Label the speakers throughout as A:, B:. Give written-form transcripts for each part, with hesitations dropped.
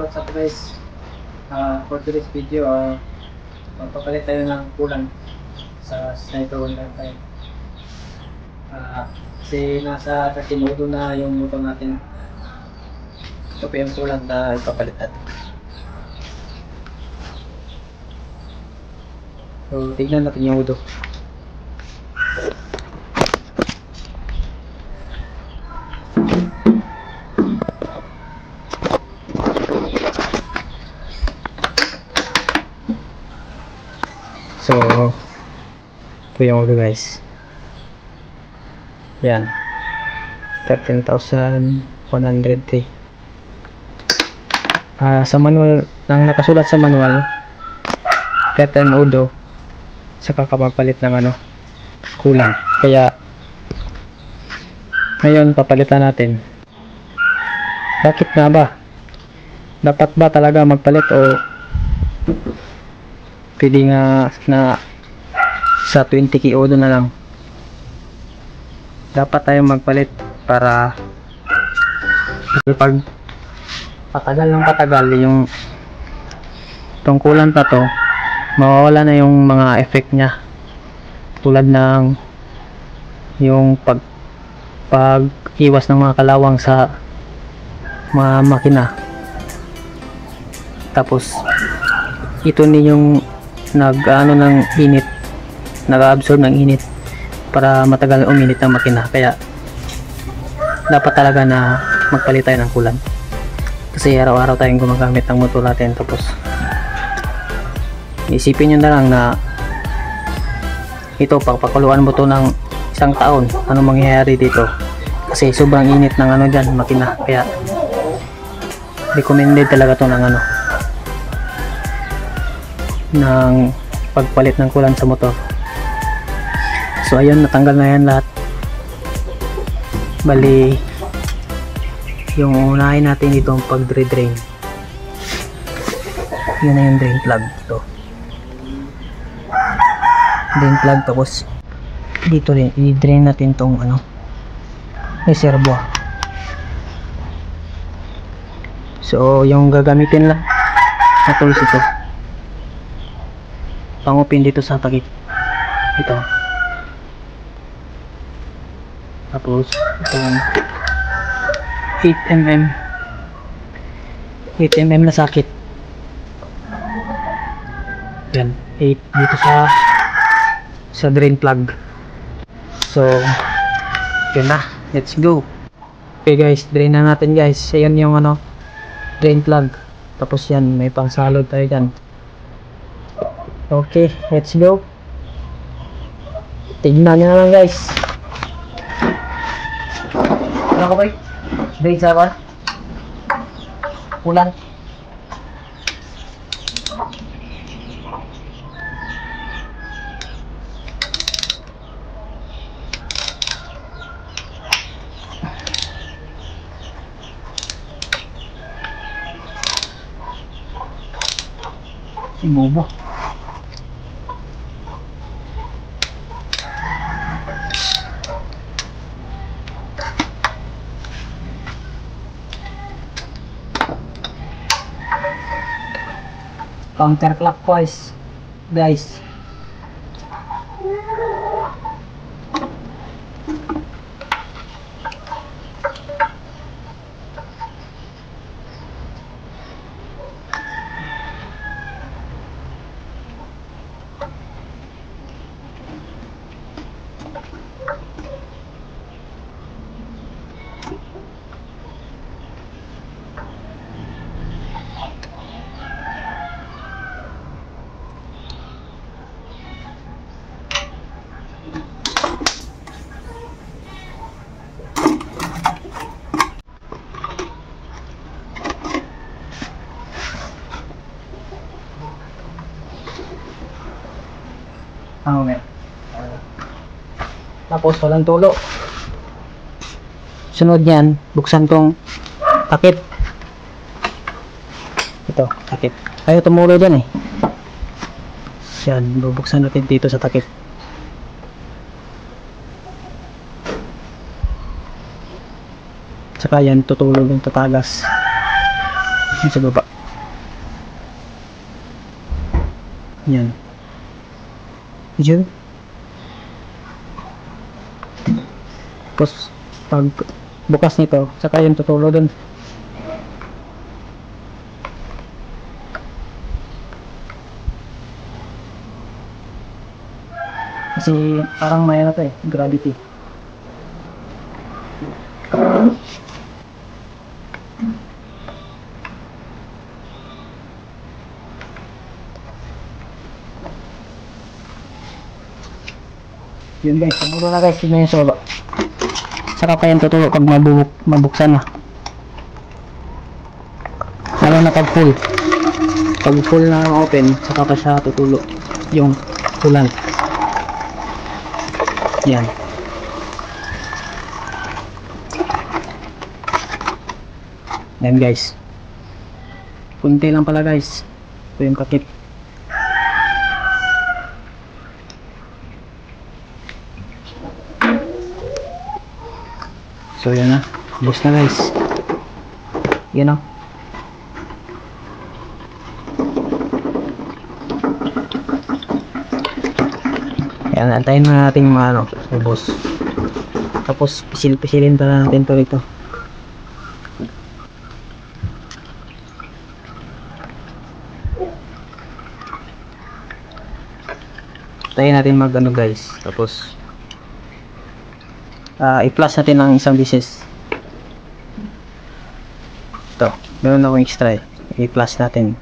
A: what's up guys? For today's video, magpapalit tayo ng kulang sa Sniper 1.5. Kasi nasa 30 modo na yung motor natin. Ito pa yung kulang na ipapalit natin. So, tignan natin yung modo. So, ito yung ulo guys. Yan. 13,103. Sa manual, nang nakasulat sa manual, 13 udo, saka ka magpalit ng kulang. Kaya, ngayon papalitan natin. Bakit nga ba? Dapat ba talaga magpalit o pwede nga na sa 20 kiodo na lang? Dapat tayong magpalit para pag patagal ng patagal yung tungkulan pa to, mawawala na yung mga effect nya, tulad ng yung pag iwas ng mga kalawang sa mga makina. Tapos ito ni yung ng init, nag-absorb ng init para matagal uminit ang makina. Kaya dapat talaga na magpalit tayo ng kulan, kasi araw-araw tayong gumagamit ng motor natin. Tapos isipin nyo na lang na ito, pagpakuluan mo to ng isang taon, ano mangyayari dito, kasi sobrang init ng dyan, makina. Kaya recommended talaga to ng pagpalit ng kulan sa motor. So ayun, natanggal na yan lahat. Bali, yung unahin natin dito ang pag-drain. Yun na yung drain plug. Ito drain plug. Tapos dito rin i-drain natin tong reservoir. So yung gagamitin lang na tools ito, pangupin dito sa takip ito. Tapos itong 8mm na sakit, yan, 8 dito sa drain plug. So yun na, let's go. Okay guys, drain na natin guys. Ayan yung drain plug. Tapos yan, may pang salod tayo dyan. Okay, let's go. Tignan nyo na lang guys. Ano ko ba? Drain sa kulan. Si Bobo. Counterclockwise guys. Tapos walang tulo. Sunod yan, buksan kong takip. Ito, takip. Ayaw tumulo dyan yan, bubuksan natin dito sa takip. Saka yan, tutulog yung tatagas sa baba. Yan. Diyan. Tapos, pag bukas nito, saka yung tutulo dun. Kasi parang may ano to eh, gravity. Yun guys, tumulo na guys, yun yung solo. Saka pa yung tutulo pag mabuksan na. Lalo na pag full. Pag full na open, saka pa siya tutulo yung coolant. Yan. Yan guys. Kunti lang pala guys. Ito yung kakit. So yan na. Bus na guys. Yan o. Yan, antayin na natin mga ubos. Tapos pisil-pisilin pala natin to ito. Antayin natin mag guys. Tapos i-flush natin ng isang bisis. Ito, meron akong extra eh. I-flush natin.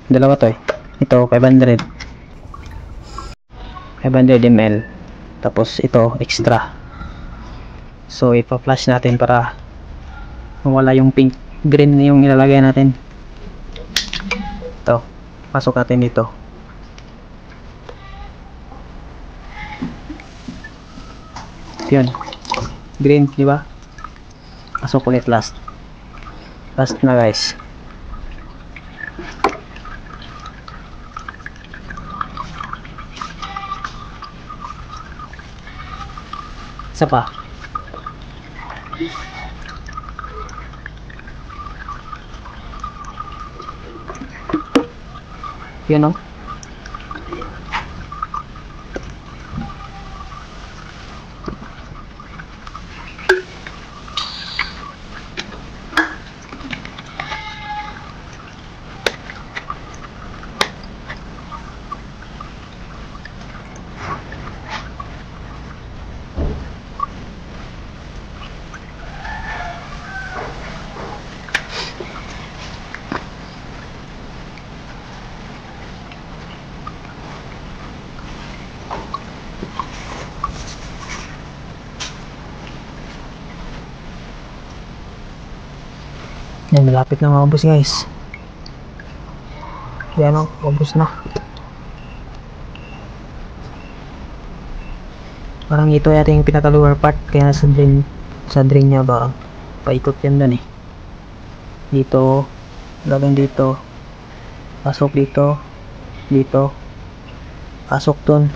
A: Dalawa to eh. Ito 500 ml. Tapos ito extra. So ipa-flush natin para mawala yung pink, green na yung ilalagay natin. Ito, pasok natin dito. Yun, green, di ba? Pasok ulit last na guys. Isa pa. Yun o. Yan, malapit na maubos guys. Yan o, maubos na. Parang ito yata yung pinaka lower part, kaya sa drain niya ba paikot yan dun eh. Dito, lagang dito, pasok dito, dito, pasok dun,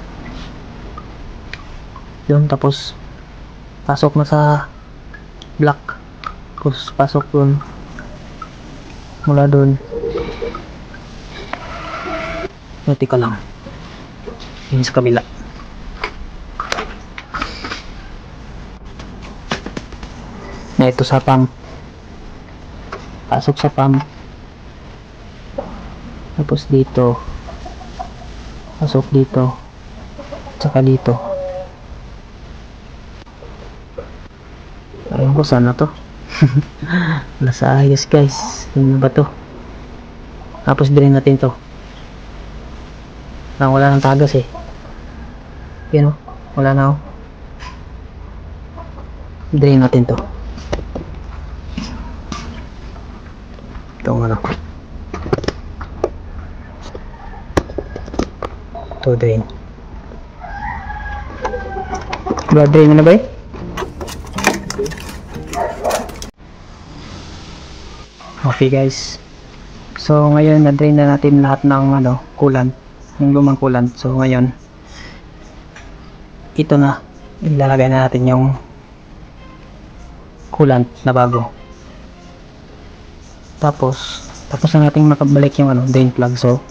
A: tapos pasok na sa black, tapos pasok dun, mula dun. Nati ka lang yun sa kabila. Na ito sa pump, pasok sa pump, tapos dito, pasok dito, tsaka dito. Ayun ko sana to. Nasa ayos guys. Yun ba to? Tapos drain natin to. Wala nang tagas eh. Yan o, wala na o. Drain natin to. Itong ano, to drain. Blood drain na ba eh? Okay guys, so ngayon na-drain na natin lahat ng coolant, yung lumang coolant. So ngayon ito na, ilalagay na natin yung coolant na bago. Tapos na natin makabalik yung drain plug. So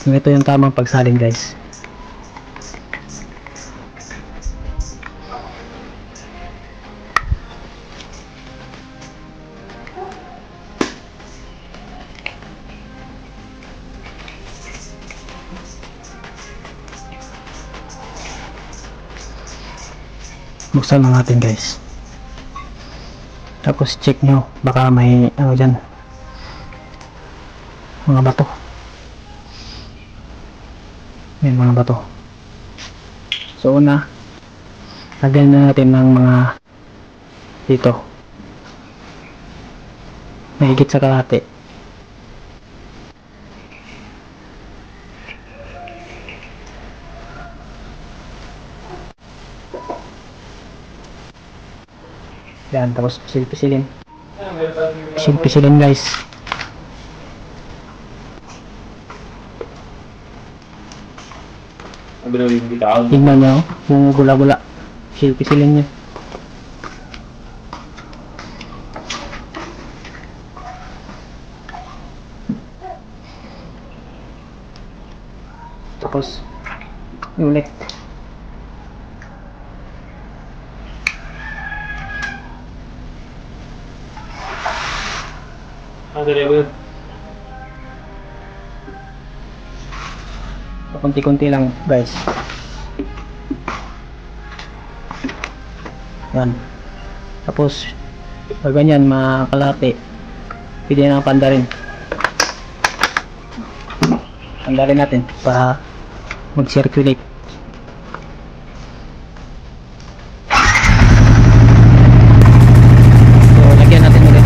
A: Ito yung tamang pagsalin guys. Buksan na natin guys. Tapos check nyo, baka may ano dyan, mga bato. May mga bato. So una, lagyan na natin ng mga dito, mahigit sa kalahati. Yan, tapos pisil-pisilin. Pisil-pisilin guys. Tignan nyo, yung gula-gula. Pisil-pisilin nyo. Tapos, ulit. Kunti-kunti lang guys. Yan. Tapos pag ganyan makalati, pwede na pandarin. Pandarin natin para mag-circulate. So lagyan natin ulit.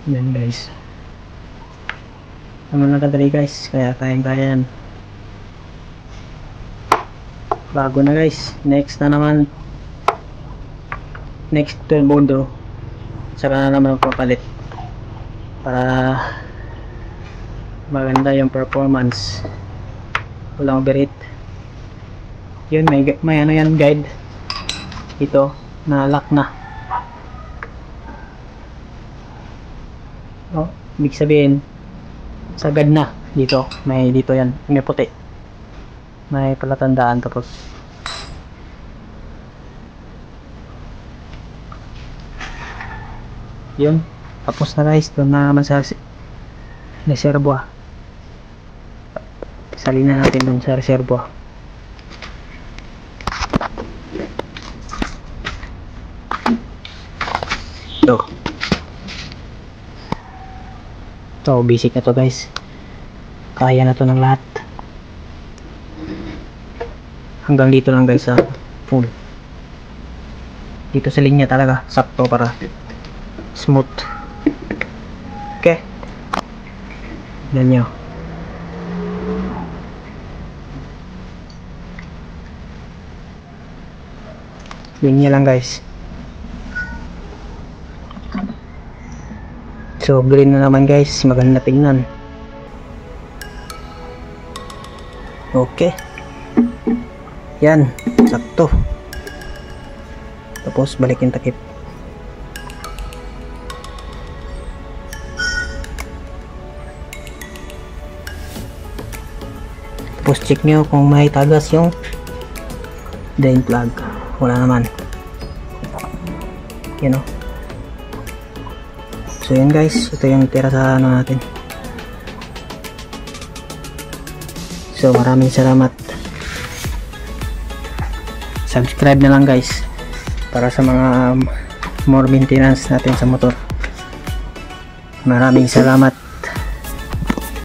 A: Yan guys. Ano na kadali guys, kaya kaya yan. Bago na guys. Next na naman. Next to bondo. Saka na naman papalit. Para maganda yung performance. Walang overheat. Yun, may ano yan guide. Ito, na lock na. Oh, ibig sabihin sagad na dito, may dito yan, may puti, may palatandaan. Tapos yun, Tapos na guys, doon na naman sa reservoir. Salin na natin doon sa reservoir. So basic na to guys, kaya na to ng lahat. Hanggang dito lang guys sa full. Dito sa linya talaga sakto para smooth. Okay, yan nyo. Linya lang guys. So green na naman guys, maganda tingnan. Okay, yan, sakto. Tapos balik yung takip. Tapos check nyo kung may tagas yung drain plug. Wala naman, you know. So yan guys, ito yung tira sa ano natin. So maraming salamat. Subscribe na lang guys para sa mga more maintenance natin sa motor. Maraming salamat.